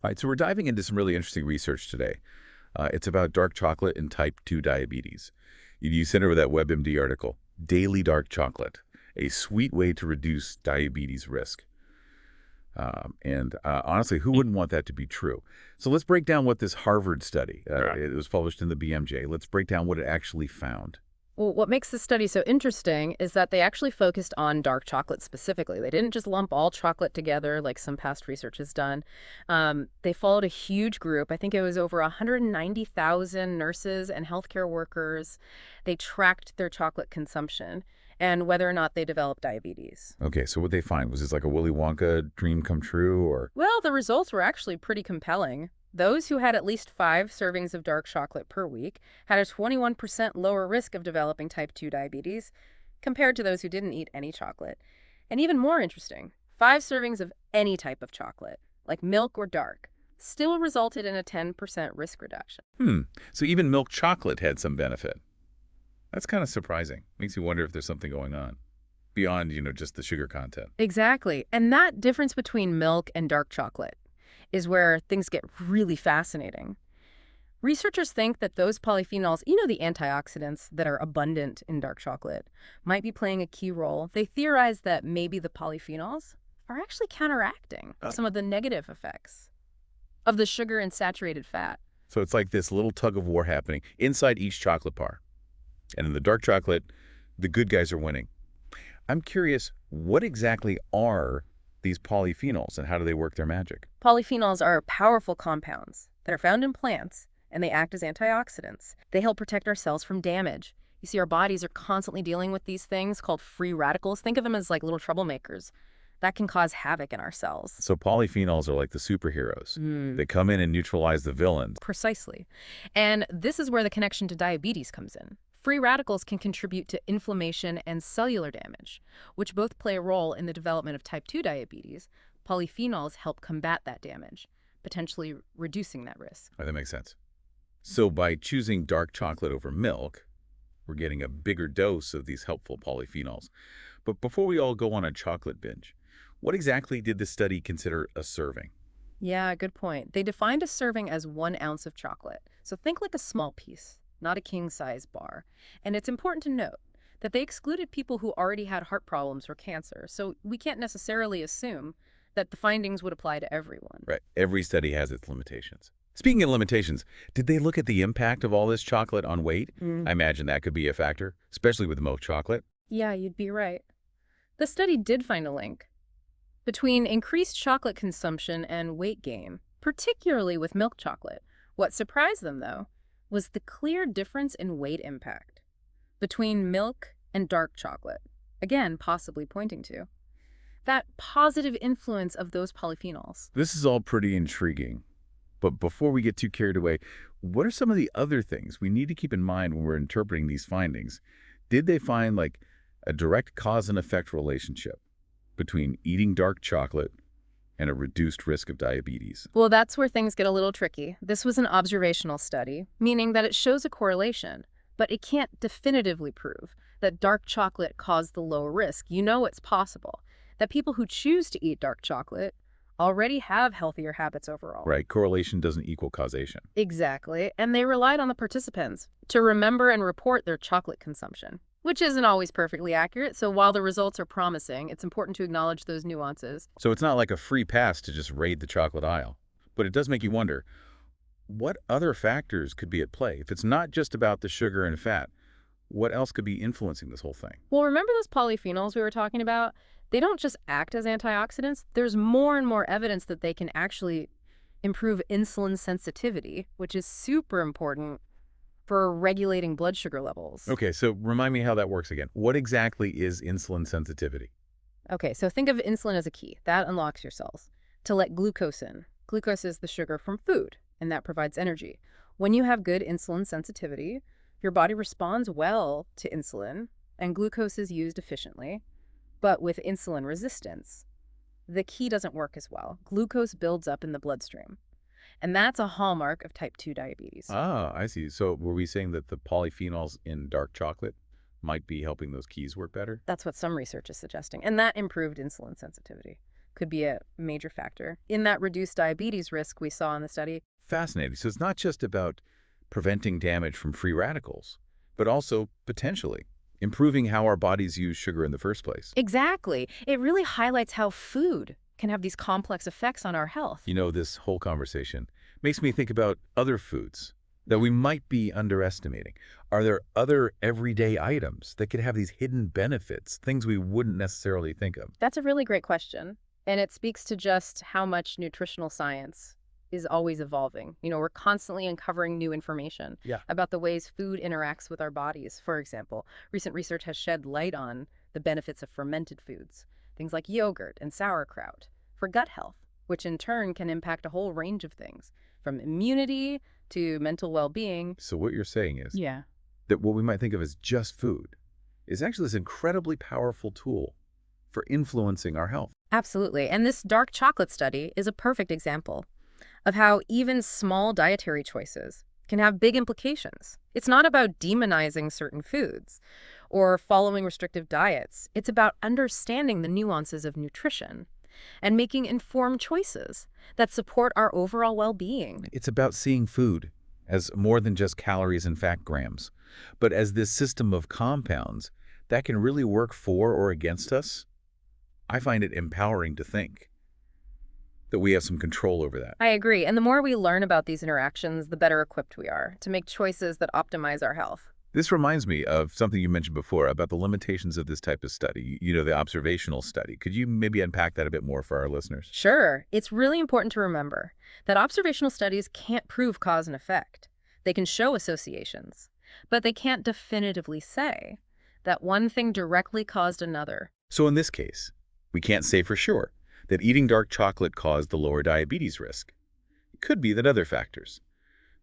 All right, so we're diving into some really interesting research today. It's about dark chocolate and type 2 diabetes. You sent over that WebMD article, Daily Dark Chocolate, a sweet way to reduce diabetes risk. And honestly, who wouldn't want that to be true? So let's break down what this Harvard study, Yeah. it was published in the BMJ. Let's break down what it actually found. Well, what makes this study so interesting is that they actually focused on dark chocolate specifically. They didn't just lump all chocolate together like some past research has done. They followed a huge group. I think it was over 190,000 nurses and healthcare workers. They tracked their chocolate consumption and whether or not they developed diabetes. Okay, so what they find, was this like a Willy Wonka dream come true, or? Well, the results were actually pretty compelling. Those who had at least 5 servings of dark chocolate per week had a 21% lower risk of developing type 2 diabetes compared to those who didn't eat any chocolate. And even more interesting, 5 servings of any type of chocolate, like milk or dark, still resulted in a 10% risk reduction. Hmm, so even milk chocolate had some benefit. That's kind of surprising. Makes you wonder if there's something going on beyond, just the sugar content. Exactly. And that difference between milk and dark chocolate is where things get really fascinating. Researchers think that those polyphenols, the antioxidants that are abundant in dark chocolate, might be playing a key role. They theorize that maybe the polyphenols are actually counteracting some of the negative effects of the sugar and saturated fat. So it's like this little tug of war happening inside each chocolate bar. And in the dark chocolate, the good guys are winning. I'm curious, what exactly are these polyphenols and how do they work their magic? Polyphenols are powerful compounds that are found in plants, and they act as antioxidants. They help protect our cells from damage. You see, our bodies are constantly dealing with these things called free radicals. Think of them as like little troublemakers that can cause havoc in our cells. So polyphenols are like the superheroes. They come in and neutralize the villains. Precisely. And this is where the connection to diabetes comes in. Free radicals can contribute to inflammation and cellular damage, which both play a role in the development of type 2 diabetes. Polyphenols help combat that damage, potentially reducing that risk. Oh, that makes sense. So by choosing dark chocolate over milk, we're getting a bigger dose of these helpful polyphenols. But before we all go on a chocolate binge, what exactly did the study consider a serving? Yeah, good point. They defined a serving as 1 ounce of chocolate. So think like a small piece, not a king-size bar. And it's important to note that they excluded people who already had heart problems or cancer. So we can't necessarily assume that the findings would apply to everyone. Right. Every study has its limitations. Speaking of limitations, did they look at the impact of all this chocolate on weight? I imagine that could be a factor, especially with milk chocolate. Yeah, you'd be right. The study did find a link between increased chocolate consumption and weight gain, particularly with milk chocolate. What surprised them, though, was the clear difference in weight impact between milk and dark chocolate, again, possibly pointing to that positive influence of those polyphenols. This is all pretty intriguing. But before we get too carried away, what are some of the other things we need to keep in mind when we're interpreting these findings? Did they find like a direct cause and effect relationship between eating dark chocolate and a reduced risk of diabetes? Well, that's where things get a little tricky. This was an observational study, meaning that it shows a correlation, but it can't definitively prove that dark chocolate caused the low risk. It's possible that people who choose to eat dark chocolate already have healthier habits overall. Right, correlation doesn't equal causation. Exactly, and they relied on the participants to remember and report their chocolate consumption, which isn't always perfectly accurate. So while the results are promising, it's important to acknowledge those nuances. So it's not like a free pass to just raid the chocolate aisle. But it does make you wonder, what other factors could be at play? If it's not just about the sugar and fat, what else could be influencing this whole thing? Well, remember those polyphenols we were talking about? They don't just act as antioxidants. There's more and more evidence that they can actually improve insulin sensitivity, which is super important for regulating blood sugar levels. Okay, so remind me how that works again. What exactly is insulin sensitivity? Okay, so think of insulin as a key. That unlocks your cells to let glucose in. Glucose is the sugar from food, and that provides energy. When you have good insulin sensitivity, your body responds well to insulin, and glucose is used efficiently. But with insulin resistance, the key doesn't work as well. Glucose builds up in the bloodstream, and that's a hallmark of type 2 diabetes. Ah, I see. So were we saying that the polyphenols in dark chocolate might be helping those keys work better? That's what some research is suggesting, and that improved insulin sensitivity could be a major factor in that reduced diabetes risk we saw in the study. Fascinating. So it's not just about preventing damage from free radicals, but also, potentially, improving how our bodies use sugar in the first place. Exactly. It really highlights how food can have these complex effects on our health. This whole conversation makes me think about other foods that we might be underestimating. Are there other everyday items that could have these hidden benefits, things we wouldn't necessarily think of? That's a really great question. And it speaks to just how much nutritional science is always evolving. We're constantly uncovering new information Yeah. about the ways food interacts with our bodies. For example, recent research has shed light on the benefits of fermented foods, things like yogurt and sauerkraut, for gut health, which in turn can impact a whole range of things, from immunity to mental well-being. So what you're saying is Yeah. that what we might think of as just food is actually this incredibly powerful tool for influencing our health. Absolutely. And this dark chocolate study is a perfect example of how even small dietary choices can have big implications. It's not about demonizing certain foods or following restrictive diets. It's about understanding the nuances of nutrition and making informed choices that support our overall well-being. It's about seeing food as more than just calories and fat grams, but as this system of compounds that can really work for or against us. I find it empowering to think that we have some control over that. I agree. And the more we learn about these interactions, the better equipped we are to make choices that optimize our health. This reminds me of something you mentioned before about the limitations of this type of study, the observational study. Could you maybe unpack that a bit more for our listeners? Sure. It's really important to remember that observational studies can't prove cause and effect. They can show associations, but they can't definitively say that one thing directly caused another. So in this case, we can't say for sure that eating dark chocolate caused the lower diabetes risk. It could be that other factors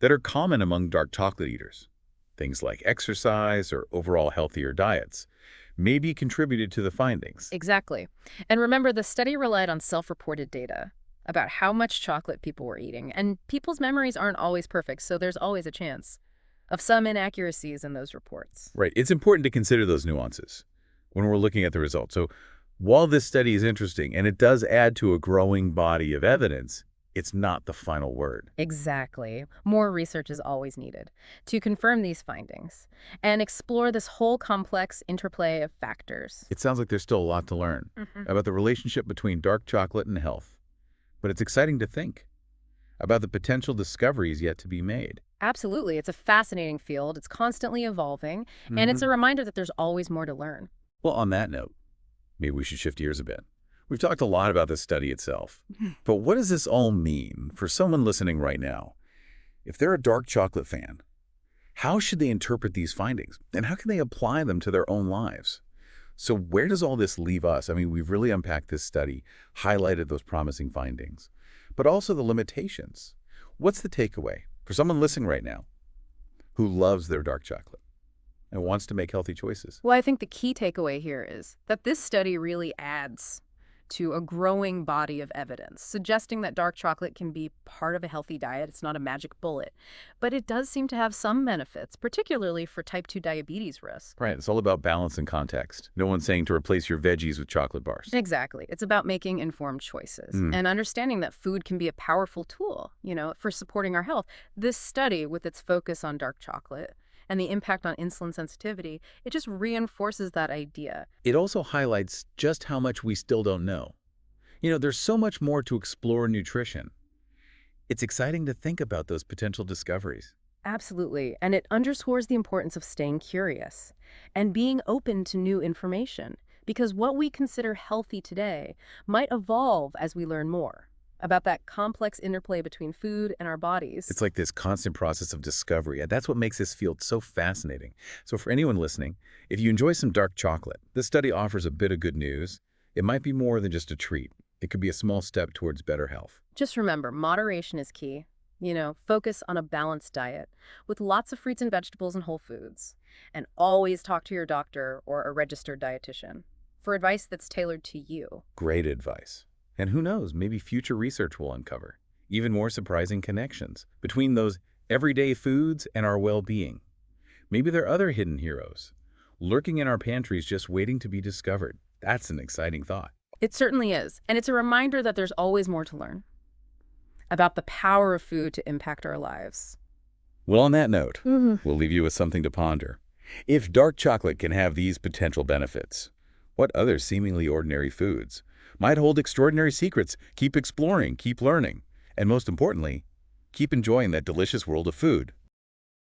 that are common among dark chocolate eaters, things like exercise or overall healthier diets, may be contributed to the findings. Exactly. And remember, the study relied on self-reported data about how much chocolate people were eating, and people's memories aren't always perfect, so there's always a chance of some inaccuracies in those reports. Right. It's important to consider those nuances when we're looking at the results. So while this study is interesting and it does add to a growing body of evidence, it's not the final word. Exactly. More research is always needed to confirm these findings and explore this whole complex interplay of factors. It sounds like there's still a lot to learn about the relationship between dark chocolate and health, but it's exciting to think about the potential discoveries yet to be made. Absolutely. It's a fascinating field. It's constantly evolving, and it's a reminder that there's always more to learn. Well, on that note, maybe we should shift gears a bit. We've talked a lot about the study itself, but what does this all mean for someone listening right now? If they're a dark chocolate fan, how should they interpret these findings, and how can they apply them to their own lives? So where does all this leave us? I mean, we've really unpacked this study, highlighted those promising findings, but also the limitations. What's the takeaway for someone listening right now who loves their dark chocolate and wants to make healthy choices? Well, I think the key takeaway here is that this study really adds to a growing body of evidence, suggesting that dark chocolate can be part of a healthy diet. It's not a magic bullet, but it does seem to have some benefits, particularly for type 2 diabetes risk. Right. It's all about balance and context. No one's saying to replace your veggies with chocolate bars. Exactly. It's about making informed choices and understanding that food can be a powerful tool, for supporting our health. This study, with its focus on dark chocolate and the impact on insulin sensitivity, it just reinforces that idea. It also highlights just how much we still don't know. There's so much more to explore in nutrition. It's exciting to think about those potential discoveries. Absolutely. And it underscores the importance of staying curious and being open to new information, because what we consider healthy today might evolve as we learn more about that complex interplay between food and our bodies. It's like this constant process of discovery, and that's what makes this field so fascinating. So for anyone listening, if you enjoy some dark chocolate, this study offers a bit of good news. It might be more than just a treat. It could be a small step towards better health. Just remember, moderation is key. Focus on a balanced diet with lots of fruits and vegetables and whole foods. And always talk to your doctor or a registered dietitian for advice that's tailored to you. Great advice. And who knows, maybe future research will uncover even more surprising connections between those everyday foods and our well-being. Maybe there are other hidden heroes lurking in our pantries just waiting to be discovered. That's an exciting thought. It certainly is. And it's a reminder that there's always more to learn about the power of food to impact our lives. Well, on that note, Mhm. we'll leave you with something to ponder. If dark chocolate can have these potential benefits, what other seemingly ordinary foods might hold extraordinary secrets? Keep exploring, keep learning, and most importantly, keep enjoying that delicious world of food.